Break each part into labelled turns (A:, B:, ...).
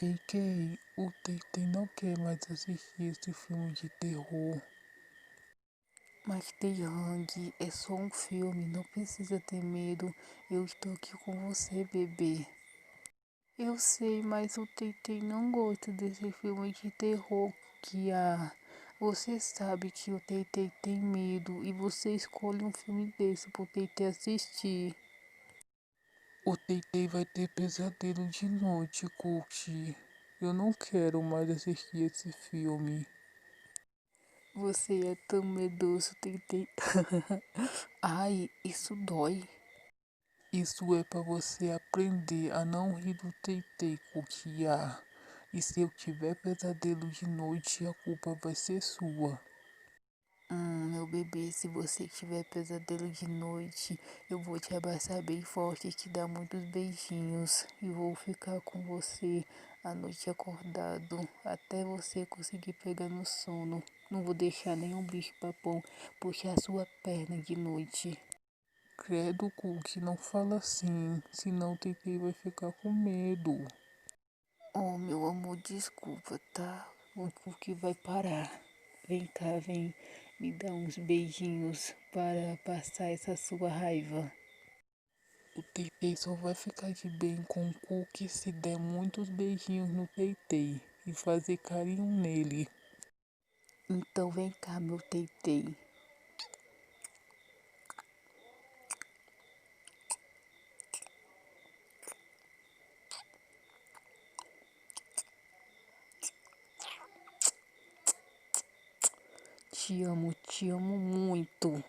A: KK, o Teitei não quer mais assistir esse filme de terror. Mas Taeyang, é só um filme, não precisa ter medo. Eu estou aqui com você, bebê. Eu sei, mas o Teitei não gosta desse filme de terror que há. Você sabe que o Teitei tem medo e você escolhe um filme desse pro Teitei assistir. O Teitei vai ter pesadelo de noite, Cookie. Eu não quero mais assistir esse filme. Você é tão medroso, Teitei. Ai, isso dói. Isso é para você aprender a não rir do Teitei, Kukiá. E se eu tiver pesadelo de noite, a culpa vai ser sua. Meu bebê, se você tiver pesadelo de noite, eu vou te abraçar bem forte e te dar muitos beijinhos. E vou ficar com você a noite acordado, até você conseguir pegar no sono. Não vou deixar nenhum bicho papão puxar sua perna de noite. Credo, Cookie, não fala assim, senão o Titi vai ficar com medo. Oh, meu amor, desculpa, tá? O Cookie vai parar. Vem cá, vem me dar uns beijinhos para passar essa sua raiva. O Teitei só vai ficar de bem com o Cookie se der muitos beijinhos no Teitei e fazer carinho nele. Então vem cá, meu Teitei. Te amo muito.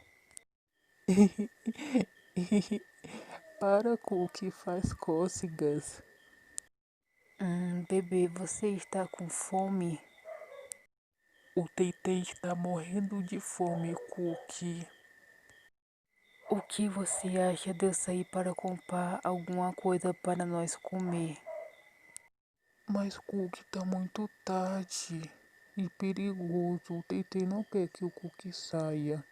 A: Para, Cookie, faz cócegas. Bebê, você está com fome? O Teitei está morrendo de fome, Cookie. O que você acha de eu sair para comprar alguma coisa para nós comer? Mas Cookie, tá muito tarde e perigoso. O Teitei não quer que o Cookie saia.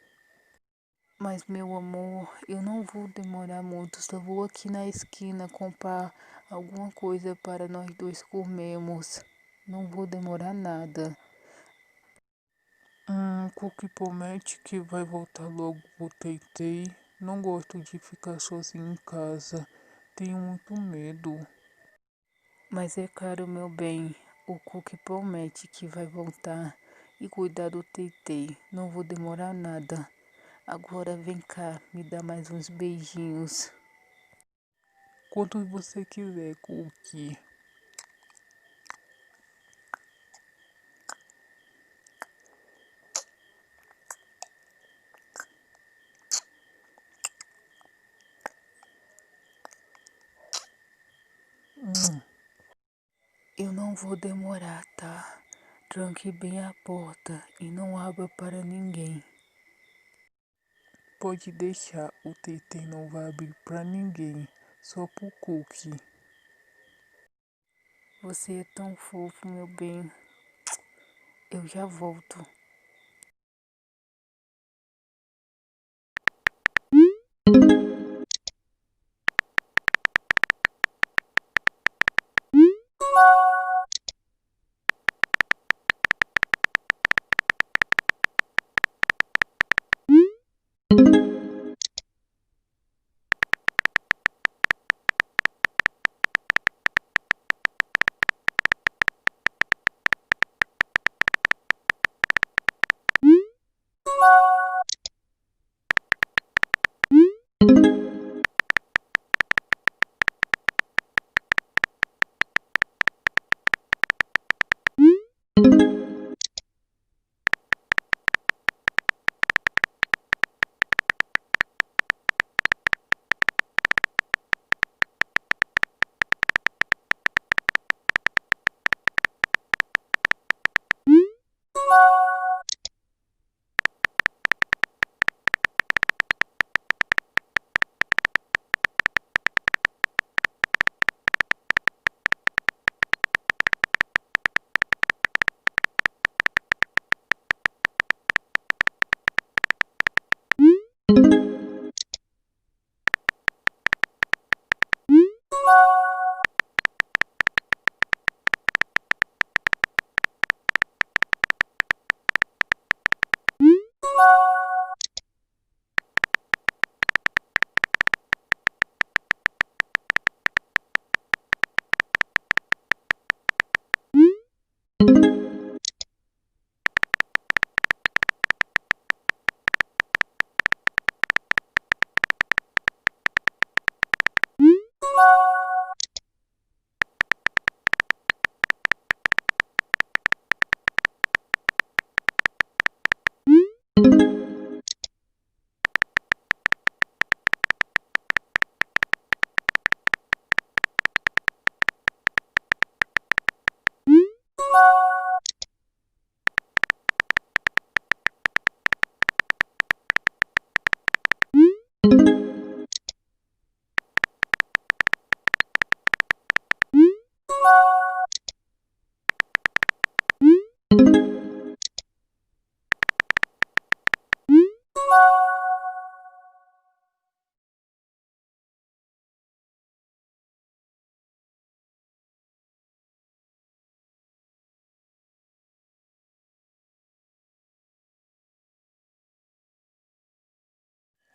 A: Mas meu amor, eu não vou demorar muito. Só vou aqui na esquina comprar alguma coisa para nós dois comermos. Não vou demorar nada. Cookie promete que vai voltar logo pro Teitei. Não gosto de ficar sozinho em casa. Tenho muito medo. Mas é claro, meu bem. O Cookie promete que vai voltar e cuidar do Teitei. Não vou demorar nada. Agora vem cá, me dá mais uns beijinhos. Quanto você quiser, Cookie. Eu não vou demorar, tá? Tranque bem a porta e não abra para ninguém. Pode deixar, o Teitei não vai abrir para ninguém, só pro Cookie. Você é tão fofo, meu bem. Eu já volto.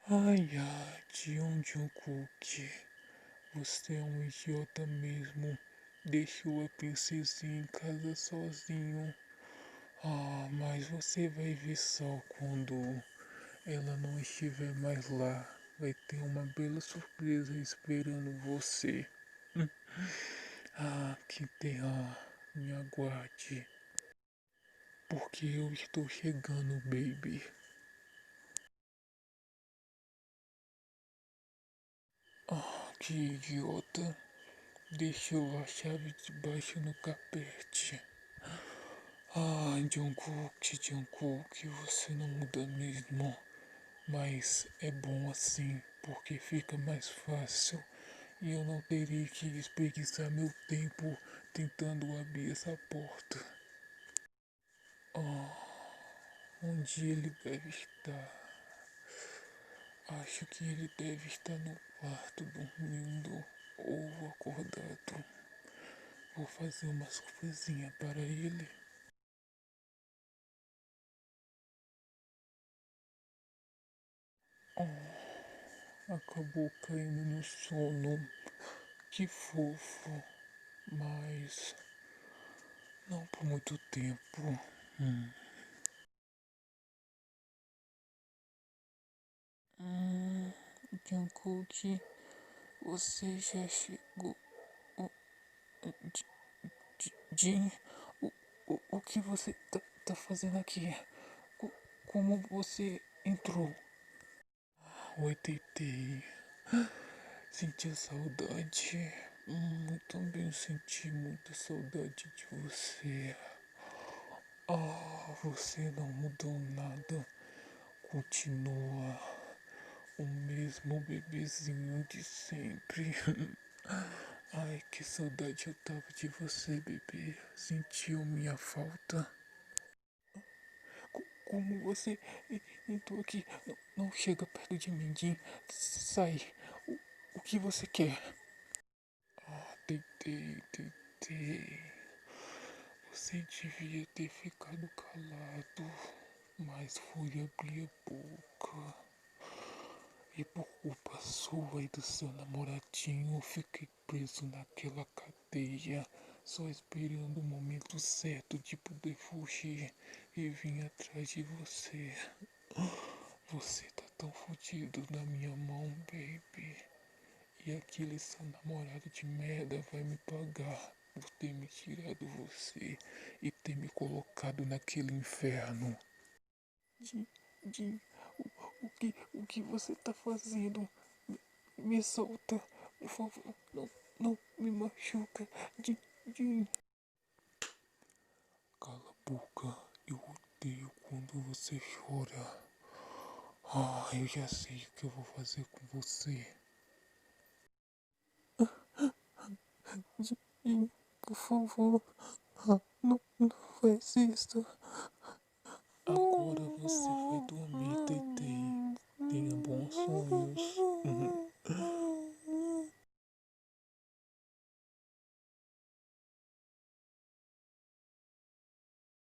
B: Ai, ai, Jungkook, você é um idiota mesmo. Deixou a princesinha em casa sozinho. Ah, mas você vai ver só quando ela não estiver mais lá. Vai ter uma bela surpresa esperando você. Hum. Ah, que terra, me aguarde. Porque eu estou chegando, baby. Ah, que idiota. Deixou a chave de baixo no carpete. Ah, Jungkook, você não muda mesmo. Mas é bom assim, porque fica mais fácil. E eu não terei que desperdiçar meu tempo tentando abrir essa porta. Ah, onde ele deve estar? Acho que ele deve estar no quarto dormindo ou acordado. Vou fazer uma surpresinha para ele. Acabou caindo no sono. Que fofo. Mas não por muito tempo. Hum. Jungkook, você já chegou. Oh, Jin, o que você tá fazendo aqui? Como você entrou? Oi, Tentei. Sentiu saudade? Eu também senti muita saudade de você. Ah, você não mudou nada. Continua o mesmo bebezinho de sempre. Ai, que saudade eu tava de você, bebê. Sentiu minha falta? Como você entrou aqui? Não chega perto de mim, Jim. Sai. O que você quer? Ah, tentei. Você devia ter ficado calado, mas fui abrir a boca. E por culpa sua e do seu namoradinho, eu fiquei preso naquela cadeia, só esperando o momento certo de poder fugir e vim atrás de você. Você tá tão fodido na minha mão, baby. E aquele seu namorado de merda vai me pagar por ter me tirado você e ter me colocado naquele inferno. Jim, Jim, o que você tá fazendo? Me solta, por favor, não me machuca, Jim, Jim. Cala a boca, eu odeio quando você chora. Ah, eu já sei o que eu vou fazer com você. Jim, por favor, não faz isso. Agora você vai dormir, Tentei. Tenha bons sonhos.